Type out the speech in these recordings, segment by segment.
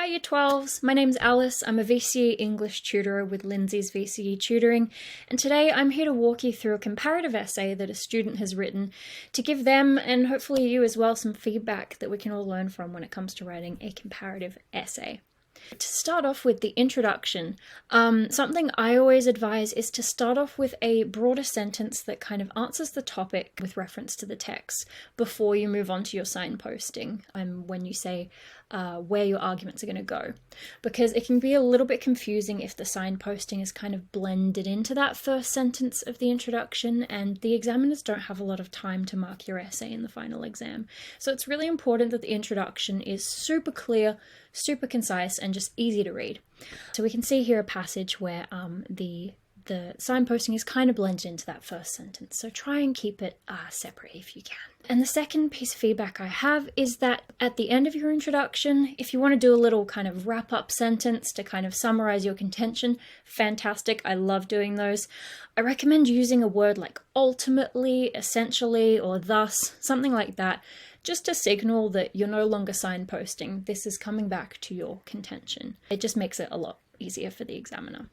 Hi Year 12s, my name's Alice. I'm a VCE English tutor with Lindsey's VCE Tutoring, and today I'm here to walk you through a comparative essay that a student has written to give them, and hopefully you as well, some feedback that we can all learn from when it comes to writing a comparative essay. To start off with the introduction, something I always advise is to start off with a broader sentence that kind of answers the topic with reference to the text before you move on to your signposting when you say where your arguments are going to go, because it can be a little bit confusing if the signposting is kind of blended into that first sentence of the introduction, and the examiners don't have a lot of time to mark your essay in the final exam. So it's really important that the introduction is super clear, super concise, and just easy to read. So we can see here a passage where the signposting is kind of blended into that first sentence, so try and keep it separate if you can. And the second piece of feedback I have is that at the end of your introduction, if you want to do a little kind of wrap-up sentence to kind of summarize your contention, fantastic, I love doing those. I recommend using a word like ultimately, essentially, or thus, something like that, just to signal that you're no longer signposting. This is coming back to your contention. It just makes it a lot easier for the examiner.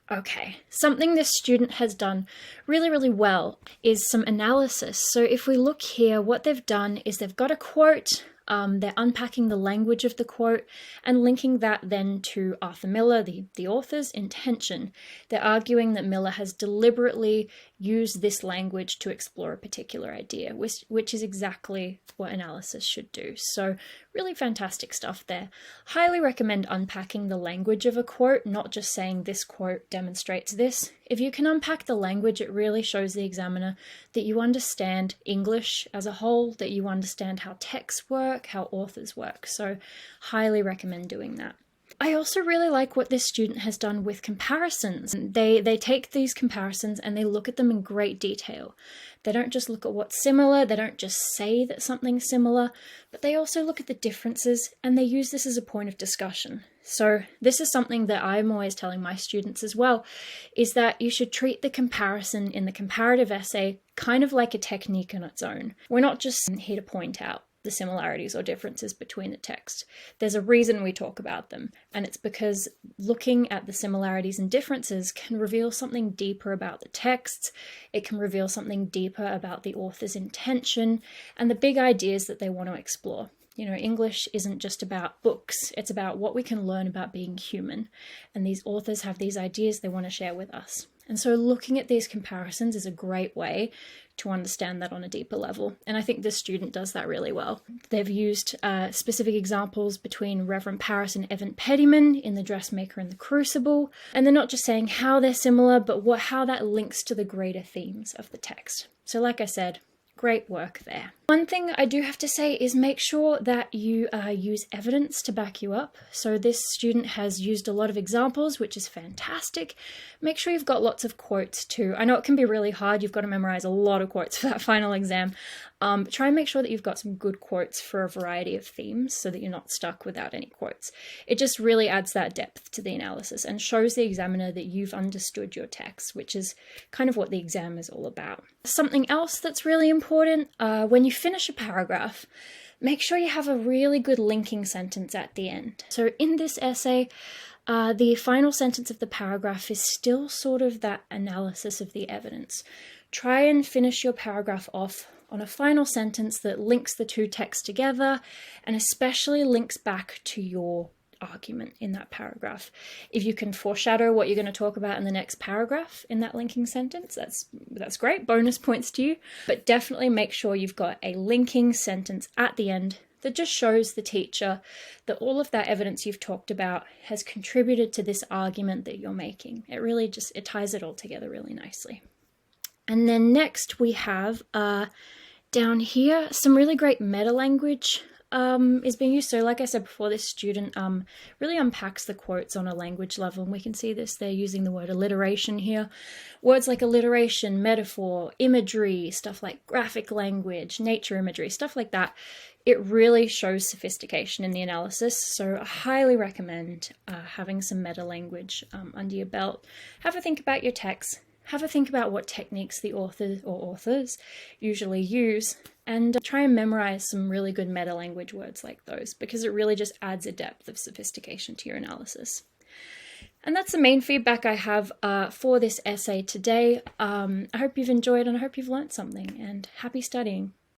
Okay, something this student has done really well is some analysis. So if we look here, what they've done is they've got a quote, they're unpacking the language of the quote and linking that then to Arthur Miller, the author's intention. They're arguing that Miller has deliberately used this language to explore a particular idea, which is exactly what analysis should do. So really fantastic stuff there. Highly recommend unpacking the language of a quote, not just saying this quote demonstrates this. If you can unpack the language, it really shows the examiner that you understand English as a whole, that you understand how texts work, how authors work. So highly recommend doing that. I also really like what this student has done with comparisons. They take these comparisons and they look at them in great detail. They don't just look at what's similar, they don't just say that something's similar, but they also look at the differences and they use this as a point of discussion. So this is something that I'm always telling my students as well, is that you should treat the comparison in the comparative essay kind of like a technique on its own. We're not just here to point out the similarities or differences between the text. There's a reason we talk about them, and it's because looking at the similarities and differences can reveal something deeper about the texts, it can reveal something deeper about the author's intention and the big ideas that they want to explore. You know, English isn't just about books, it's about what we can learn about being human, and these authors have these ideas they want to share with us. And so looking at these comparisons is a great way to understand that on a deeper level. And I think this student does that really well. They've used specific examples between Reverend Paris and Evan Pettyman in The Dressmaker and the Crucible. And they're not just saying how they're similar, but how that links to the greater themes of the text. So like I said, great work there. One thing I do have to say is make sure that you use evidence to back you up. So this student has used a lot of examples, which is fantastic. Make sure you've got lots of quotes too. I know it can be really hard. You've got to memorize a lot of quotes for that final exam. But try and make sure that you've got some good quotes for a variety of themes so that you're not stuck without any quotes. It just really adds that depth to the analysis and shows the examiner that you've understood your text, which is kind of what the exam is all about. Something else that's really important, when you finish a paragraph, make sure you have a really good linking sentence at the end. So in this essay, the final sentence of the paragraph is still sort of that analysis of the evidence. Try and finish your paragraph off on a final sentence that links the two texts together and especially links back to your argument in that paragraph. If you can foreshadow what you're going to talk about in the next paragraph in that linking sentence, that's great, bonus points to you, but definitely make sure you've got a linking sentence at the end that just shows the teacher that all of that evidence you've talked about has contributed to this argument that you're making. It really it ties it all together really nicely. And then next we have down here some really great meta language is being used. So like I said before, this student really unpacks the quotes on a language level, and we can see this. They're using the word alliteration here. Words like alliteration, metaphor, imagery, stuff like graphic language, nature imagery, stuff like that. It really shows sophistication in the analysis, so I highly recommend having some meta language under your belt. Have a think about your text, have a think about what techniques the author or authors usually use, and try and memorize some really good meta-language words like those, because it really just adds a depth of sophistication to your analysis. And that's the main feedback I have for this essay today. I hope you've enjoyed and I hope you've learnt something, and happy studying.